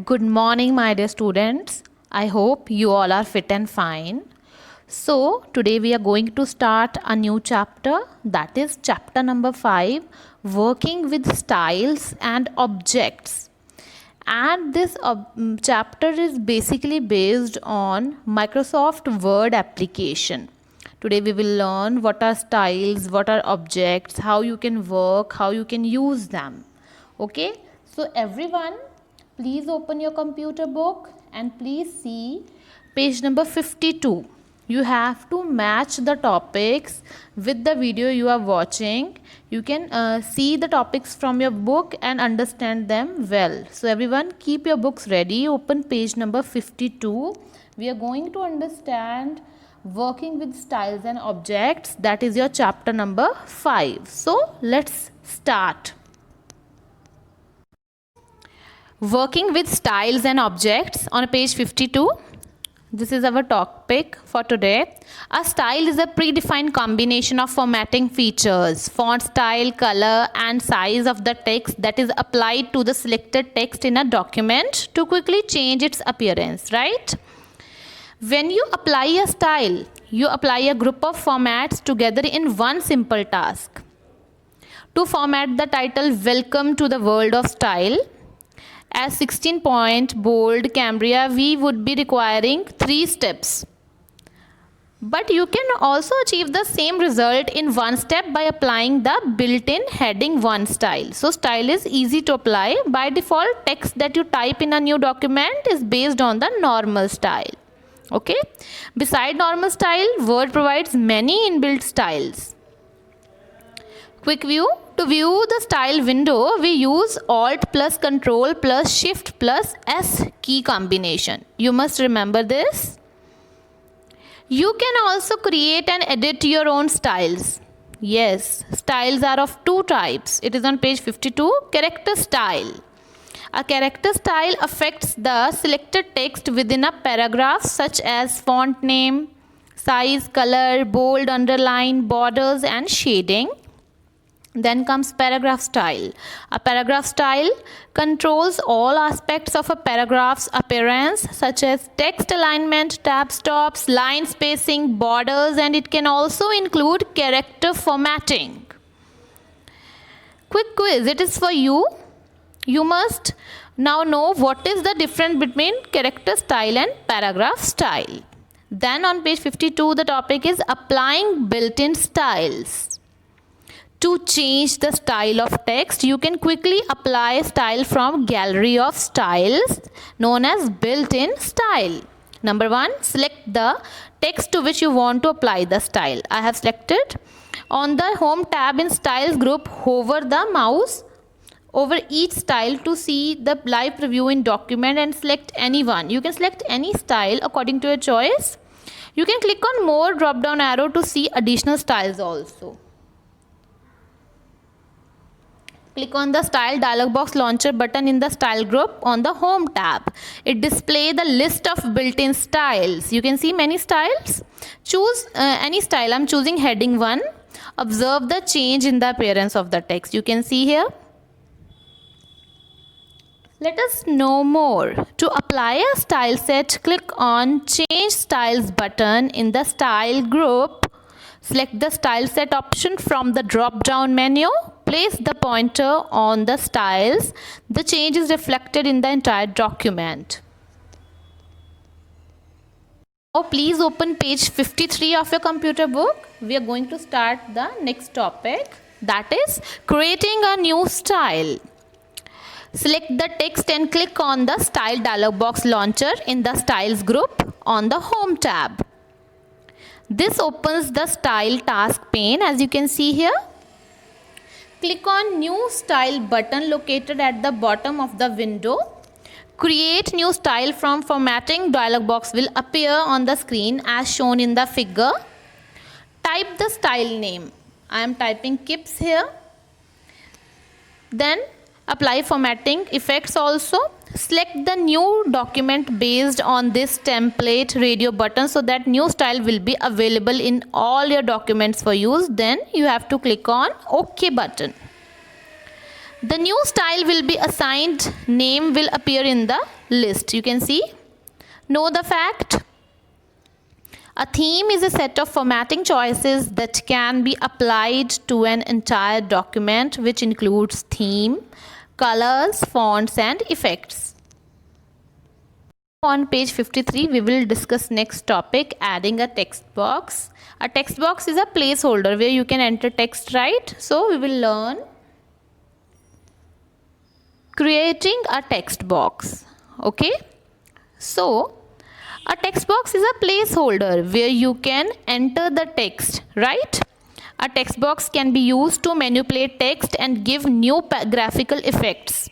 Good morning, my dear students. I hope you all are fit and fine. So, today we are going to start a new chapter, that is chapter number 5, working with styles and objects. And this chapter is basically based on Microsoft Word application. Today we will learn what are styles, what are objects, how you can work, how you can use them. Okay, so everyone, please open your computer book and please see page number 52. You have to match the topics with the video you are watching. You can see the topics from your book and understand them well. So everyone, keep your books ready. Open page number 52. We are going to understand working with styles and objects. That is your chapter number 5. So let's start. Working with styles and objects on page 52. This is our topic for today. A style is a predefined combination of formatting features, font style, color and size of the text that is applied to the selected text in a document to quickly change its appearance, right? When you apply a style, you apply a group of formats together in one simple task. To format the title Welcome to the World of Style as 16-point bold Cambria, we would be requiring 3 steps. But you can also achieve the same result in one step by applying the built-in heading 1 style. So style is easy to apply. By default, text that you type in a new document is based on the normal style. Okay. Beside normal style, Word provides many inbuilt styles. Quick view. To view the style window, we use Alt plus Control plus Shift plus S key combination. You must remember this. You can also create and edit your own styles. Yes, styles are of 2 types. It is on page 52. Character style. A character style affects the selected text within a paragraph such as font name, size, color, bold, underline, borders and shading. Then comes paragraph style. A paragraph style controls all aspects of a paragraph's appearance such as text alignment, tab stops, line spacing, borders, and it can also include character formatting. Quick quiz, it is for you. You must now know what is the difference between character style and paragraph style. Then on page 52, the topic is applying built-in styles. To change the style of text, you can quickly apply style from gallery of styles known as built-in style. Number 1, select the text to which you want to apply the style. I have selected. On the home tab in styles group, hover the mouse over each style to see the live preview in document and select any one. You can select any style according to your choice. You can click on more drop down arrow to see additional styles also. Click on the Style dialog box launcher button in the Style group on the Home tab. It displays the list of built-in styles. You can see many styles. Choose any style. I'm choosing heading 1. Observe the change in the appearance of the text. You can see here. Let us know more. To apply a style set, click on Change Styles button in the Style group. Select the style set option from the drop-down menu. Place the pointer on the styles. The change is reflected in the entire document. Now please open page 53 of your computer book. We are going to start the next topic, that is creating a new style. Select the text and click on the Style dialog box launcher in the Styles group on the Home tab. This opens the Style task pane as you can see here. Click on New Style button located at the bottom of the window. Create new style from formatting dialog box will appear on the screen as shown in the figure. Type the style name. I am typing Kips here. Then apply formatting effects also. Select the new document based on this template radio button so that new style will be available in all your documents for use. Then you have to click on OK button. The new style will be assigned, name will appear in the list. You can see. Know the fact. A theme is a set of formatting choices that can be applied to an entire document, which includes theme, colors, fonts, and effects. On page 53, we will discuss next topic, adding a text box. A text box is a placeholder where you can enter text, right? So we will learn creating a text box. Okay, so a text box is a placeholder where you can enter the text, right? A text box can be used to manipulate text and give new graphical effects.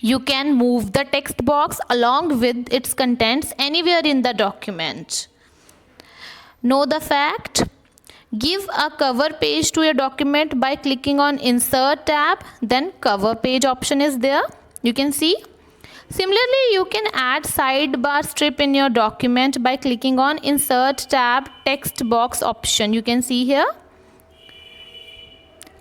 You can move the text box along with its contents anywhere in the document. Know the fact. Give a cover page to your document by clicking on Insert tab, then Cover Page option is there. You can see. Similarly, you can add sidebar strip in your document by clicking on Insert tab, Text Box option. You can see here.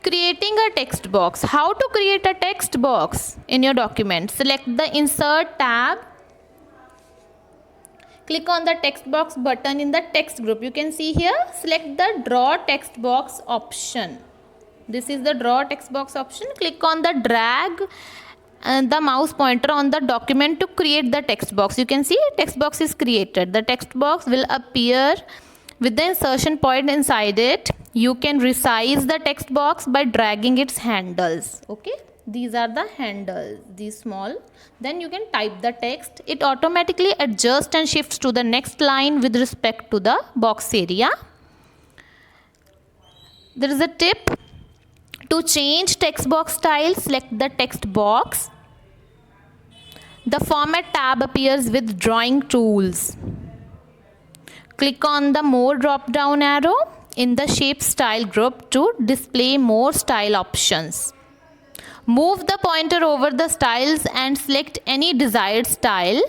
Creating a text box. How to create a text box in your document? Select the Insert tab. Click on the text box button in the text group. You can see here, select the draw text box option. This is the draw text box option. Click on the drag the mouse pointer on the document to create the text box. You can see text box is created. The text box will appear with the insertion point inside it. You can resize the text box by dragging its handles. Okay. These are the handles, these small. Then you can type the text. It automatically adjusts and shifts to the next line with respect to the box area. There is a tip. To change text box style, select the text box. The Format tab appears with drawing tools. Click on the More drop-down arrow in the Shape Style group to display more style options. Move the pointer over the styles and select any desired style.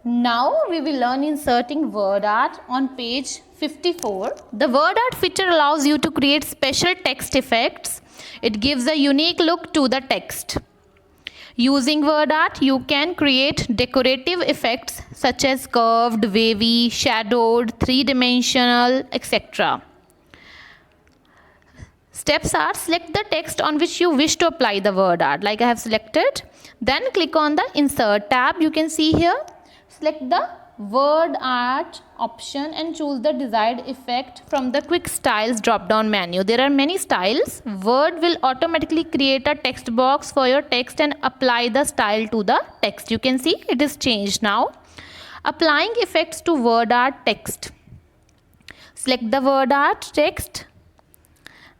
Now we will learn inserting word art on page 54. The word art feature allows you to create special text effects. It gives a unique look to the text. Using word art, you can create decorative effects such as curved, wavy, shadowed, three-dimensional, etc. Steps are: select the text on which you wish to apply the word art, like I have selected. Then click on the Insert tab. You can see here. Select the word art option and choose the desired effect from the Quick Styles drop-down menu. There are many styles. Word will automatically create a text box for your text and apply the style to the text. You can see it is changed now. Applying effects to word art text. Select the word art text.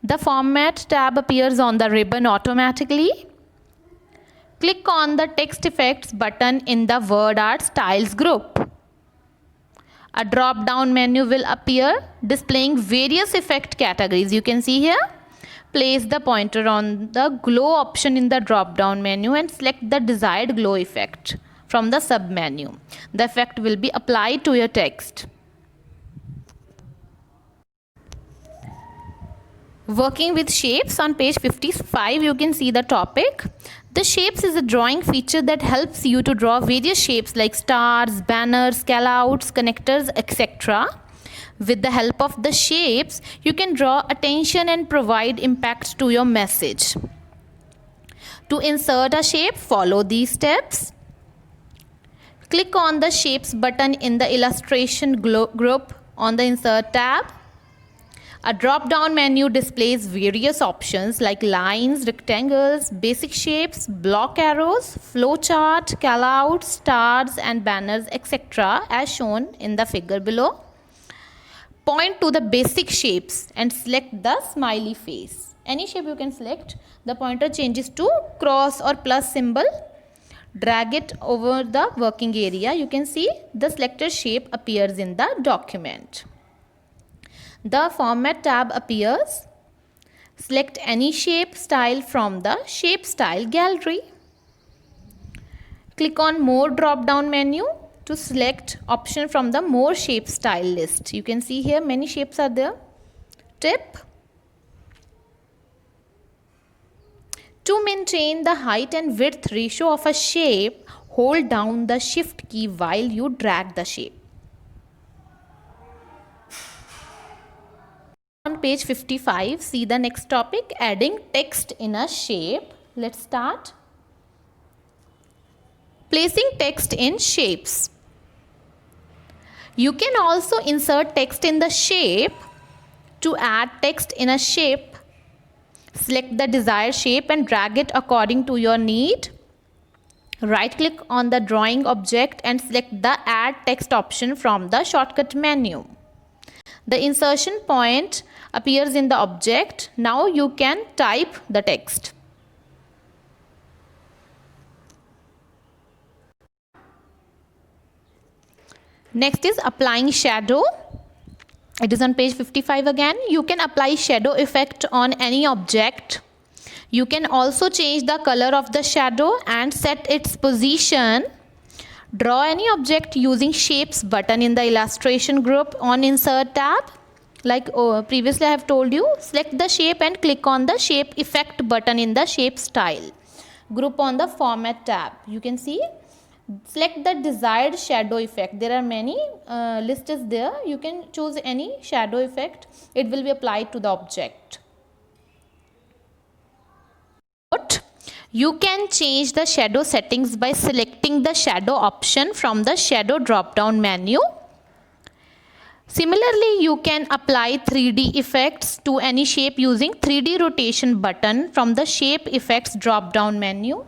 The Format tab appears on the ribbon automatically. Click on the Text Effects button in the Word Art Styles group. A drop-down menu will appear displaying various effect categories. You can see here. Place the pointer on the glow option in the drop-down menu and select the desired glow effect from the sub-menu. The effect will be applied to your text. Working with shapes on page 55, you can see the topic. The shapes is a drawing feature that helps you to draw various shapes like stars, banners, callouts, connectors, etc. With the help of the shapes, you can draw attention and provide impact to your message. To insert a shape, follow these steps. Click on the Shapes button in the Illustration group on the Insert tab. A drop-down menu displays various options like lines, rectangles, basic shapes, block arrows, flowchart, callouts, stars and banners, etc. as shown in the figure below. Point to the basic shapes and select the smiley face. Any shape you can select. The pointer changes to cross or plus symbol. Drag it over the working area. You can see the selected shape appears in the document. The Format tab appears. Select any shape style from the Shape Style gallery. Click on More drop-down menu to select option from the More Shape Style list. You can see here many shapes are there. Tip. To maintain the height and width ratio of a shape, hold down the shift key while you drag the shape. On page 55, see the next topic, adding text in a shape. Let's start. Placing text in shapes. You can also insert text in the shape. To add text in a shape, select the desired shape and drag it according to your need. Right click on the drawing object and select the add text option from the shortcut menu. The insertion point appears in the object. Now you can type the text. Next is applying shadow. It is on page 55 again. You can apply shadow effect on any object. You can also change the color of the shadow and set its position. Draw any object using shapes button in the illustration group on insert tab. Like previously I have told you, select the shape and click on the shape effect button in the shape style group on the format tab. You can see, select the desired shadow effect. There are many list is there. You can choose any shadow effect. It will be applied to the object. You can change the shadow settings by selecting the shadow option from the shadow drop down menu. Similarly, you can apply 3D effects to any shape using 3D rotation button from the shape effects drop down menu.